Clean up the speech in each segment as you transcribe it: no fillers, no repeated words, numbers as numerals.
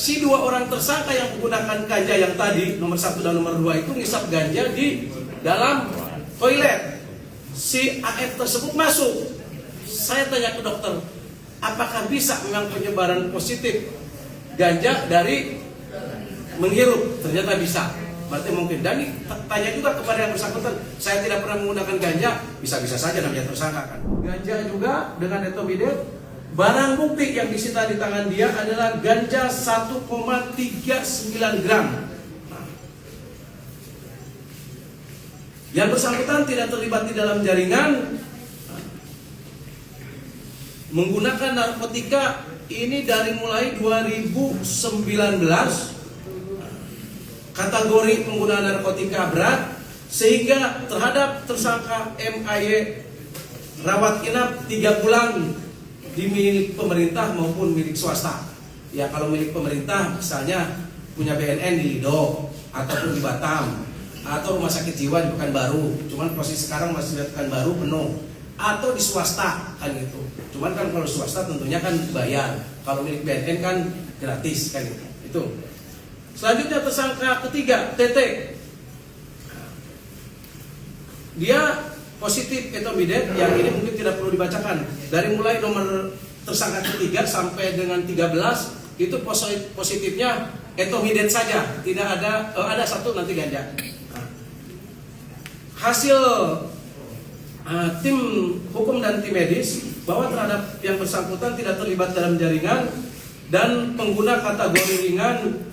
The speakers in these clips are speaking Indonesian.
si dua orang tersangka yang menggunakan ganja yang tadi nomor 1 dan nomor 2 itu ngisap ganja di dalam toilet. Si AF tersebut masuk. Saya tanya ke dokter, apakah bisa memang penyebaran positif ganja dari menghirup? Ternyata bisa. Berarti mungkin. Dan tanya juga kepada yang bersangkutan, saya tidak pernah menggunakan ganja, bisa-bisa saja namanya tersangka kan. Ganja juga dengan etomidet, barang bukti yang disita di tangan dia adalah ganja 1,39 gram. Yang bersangkutan tidak terlibat di dalam jaringan menggunakan narkotika ini dari mulai 2019. Kategori penggunaan narkotika berat, sehingga terhadap tersangka MAY rawat inap 3 bulan di milik pemerintah maupun milik swasta. Ya kalau milik pemerintah misalnya punya BNN di Lido ataupun di Batam, atau rumah sakit jiwa di Pekanbaru, cuman posisi sekarang masih di Pekanbaru penuh, atau di swasta kan gitu. Cuman kan kalau swasta tentunya kan bayar, kalau milik BNN kan gratis kan gitu. Itu. Selanjutnya tersangka ketiga TT, dia positif etomidet, yang ini mungkin tidak perlu dibacakan. Dari mulai nomor tersangka ketiga sampai dengan 13 itu positifnya etomidet saja, tidak ada satu nanti ganja. Hasil tim hukum dan tim medis bahwa terhadap yang bersangkutan tidak terlibat dalam jaringan dan pengguna kategori ringan,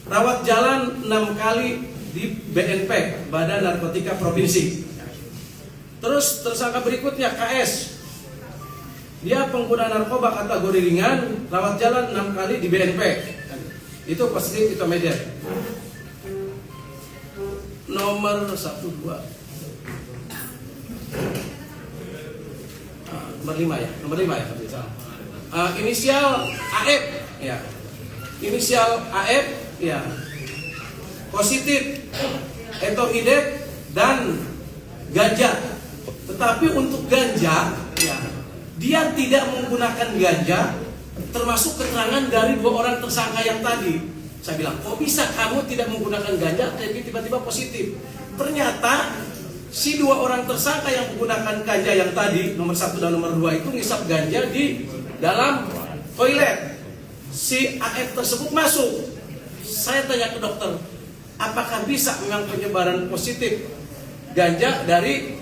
rawat jalan 6 kali di BNP, Badan Narkotika Provinsi. Terus tersangka berikutnya KS, dia pengguna narkoba kategori ringan, rawat jalan 6 kali di BNP. Itu positif etomidet. Nomor 1, 2, nomor 5 ya, inisial AF ya, inisial AF ya, positif etomidet dan ganja. Tetapi untuk ganja ya, dia tidak menggunakan ganja, termasuk keterangan dari 2 orang tersangka yang tadi. Saya bilang, kok bisa kamu tidak menggunakan ganja tapi tiba-tiba positif? Ternyata si 2 orang tersangka yang menggunakan ganja yang tadi nomor 1 dan nomor 2 itu ngisap ganja di dalam toilet. Si AF tersebut masuk. Saya tanya ke dokter, apakah bisa memang penyebaran positif ganja dari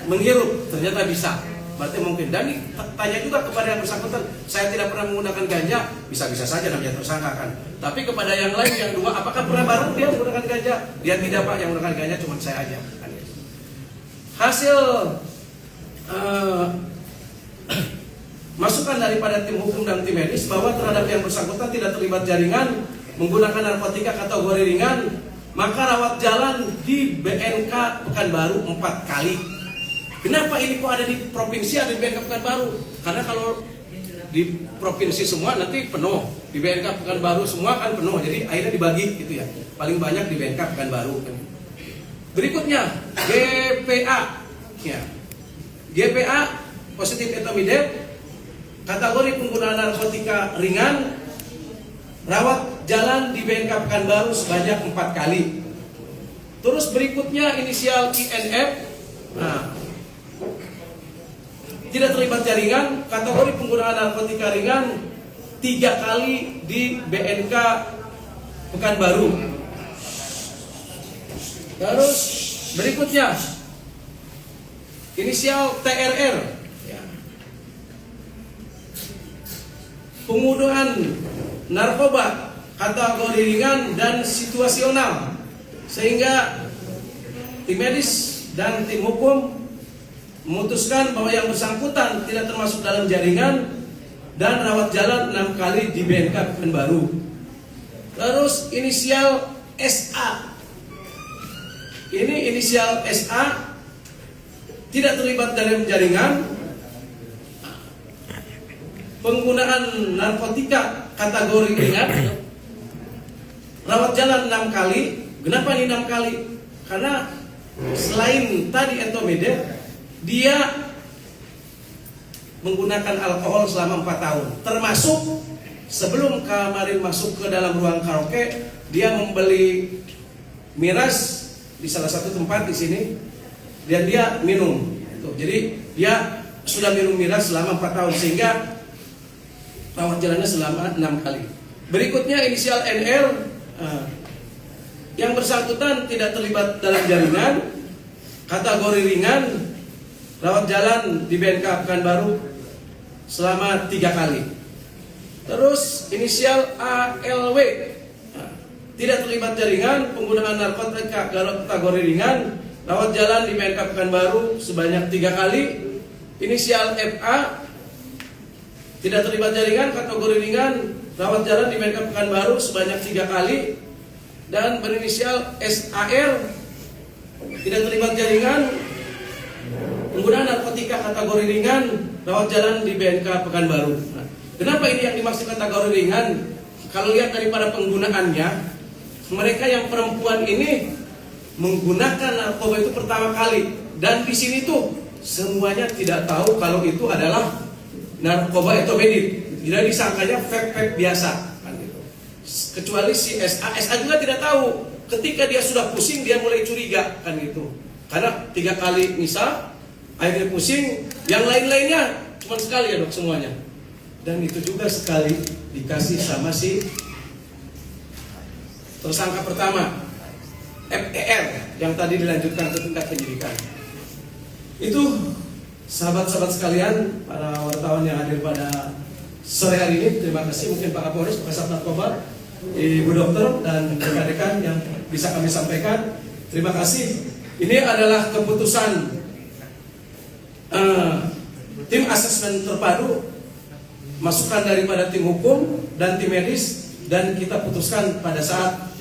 menghirup? Ternyata bisa. Berarti mungkin. Dan tanya juga kepada yang bersangkutan, saya tidak pernah menggunakan ganja, bisa-bisa saja namanya tersangka kan. Tapi kepada yang lain yang 2, apakah pernah baru dia menggunakan ganja? Dia tidak Pak, yang menggunakan ganja cuma saya aja. Hasil masukan daripada tim hukum dan tim medis bahwa terhadap yang bersangkutan tidak terlibat jaringan menggunakan narkotika kategori ringan, maka rawat jalan di BNK Pekanbaru 4 kali. Kenapa ini kok ada di provinsi, ada di BNK Pekanbaru? Karena kalau di provinsi semua nanti penuh, di BNK Pekanbaru semua kan penuh, jadi akhirnya dibagi gitu ya. Paling banyak di BNK Pekanbaru. Berikutnya GPA ya. GPA positif etomidet, kategori penggunaan narkotika ringan, rawat jalan di BNK Pekanbaru sebanyak 4 kali. Terus berikutnya inisial INF, tidak terlibat jaringan, kategori penggunaan narkotika ringan 3 kali di BNK Pekanbaru. Terus berikutnya inisial TRR, penggunaan narkoba kategori ringan dan situasional, sehingga tim medis dan tim hukum memutuskan bahwa yang bersangkutan tidak termasuk dalam jaringan dan rawat jalan 6 kali di BNK Pekanbaru. Terus inisial SA, ini inisial SA tidak terlibat dalam jaringan, penggunaan narkotika kategori ringan, rawat jalan 6 kali. Kenapa ini 6 kali? Karena selain tadi etomidet, dia menggunakan alkohol selama 4 tahun, termasuk sebelum kemarin masuk ke dalam ruang karaoke, dia membeli miras di salah satu tempat di sini dan dia minum. Jadi dia sudah minum miras selama 4 tahun sehingga rawat jalannya selama 6 kali. Berikutnya inisial NL, yang bersangkutan tidak terlibat dalam jaringan, kategori ringan, rawat jalan di BNK Pekanbaru selama 3 kali. Terus inisial ALW, tidak terlibat jaringan, penggunaan narkotika kategori ringan, rawat jalan di BNK Pekanbaru sebanyak 3 kali. Inisial FA, tidak terlibat jaringan, kategori ringan, rawat jalan di BNK Pekanbaru sebanyak 3 kali. Dan berinisial SAR, tidak terlibat jaringan, penggunaan narkotika kategori ringan, rawat jalan di BNK Pekanbaru. Nah, kenapa ini yang dimaksud kategori ringan? Kalau lihat daripada penggunaannya, mereka yang perempuan ini menggunakan narkoba itu pertama kali, dan di sini tuh semuanya tidak tahu kalau itu adalah narkoba etomedin. Jadi disangkanya vape biasa, kan gitu. Kecuali si SA juga tidak tahu. Ketika dia sudah pusing, dia mulai curiga, kan gitu. Karena 3 kali misal, akhirnya pusing, yang lain-lainnya cuma sekali ya dok semuanya. Dan itu juga sekali dikasih sama si tersangka pertama, FER, yang tadi dilanjutkan ke tingkat penyidikan. Itu sahabat-sahabat sekalian, para wartawan yang hadir pada sore hari ini, terima kasih mungkin Pak Kapolres, Pak Kasat Narkoba, Ibu Dokter dan rekan-rekan yang bisa kami sampaikan. Terima kasih. Ini adalah keputusan tim asesmen terpadu, masukan daripada tim hukum dan tim medis, dan kita putuskan pada saat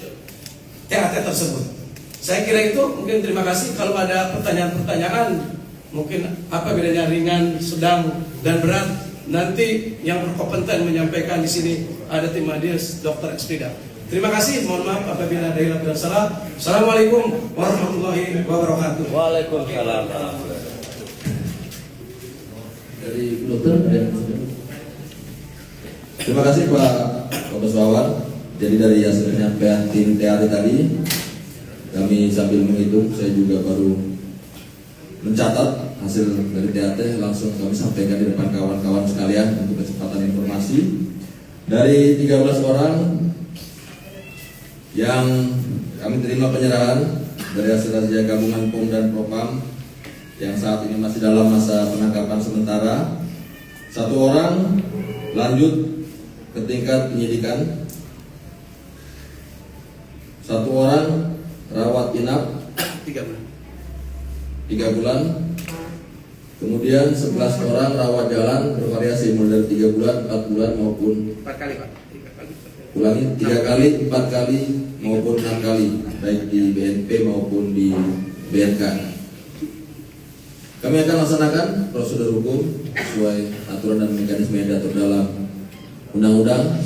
TAT tersebut. Saya kira itu, mungkin terima kasih. Kalau ada pertanyaan-pertanyaan, mungkin apa bedanya ringan, sedang, dan berat, nanti yang berkompeten menyampaikan di sini ada tim medis Dr. Eksprida. Terima kasih, mohon maaf apabila ada hilang dan salah. Assalamualaikum warahmatullahi wabarakatuh. Waalaikumsalam. Dari dokter ada. Terima kasih Pak Kombes Wawan. Jadi dari hasil penyampaian tim TAT tadi, kami sambil menghitung, saya juga baru mencatat hasil dari TAT, langsung kami sampaikan di depan kawan-kawan sekalian untuk kecepatan informasi. Dari 13 orang yang kami terima penyerahan dari hasil razia gabungan POM dan Propam yang saat ini masih dalam masa penangkapan sementara, 1 orang lanjut ke tingkat penyidikan, 1 orang rawat inap 3 bulan, kemudian 11 orang rawat jalan bervariasi mulai dari 3 bulan, 4 bulan maupun 4 kali Pak. 3 kali, 4 kali maupun 6 kali, baik di BNP maupun di BNK. Kami akan laksanakan prosedur hukum sesuai aturan dan mekanisme yang diatur dalam undang-undang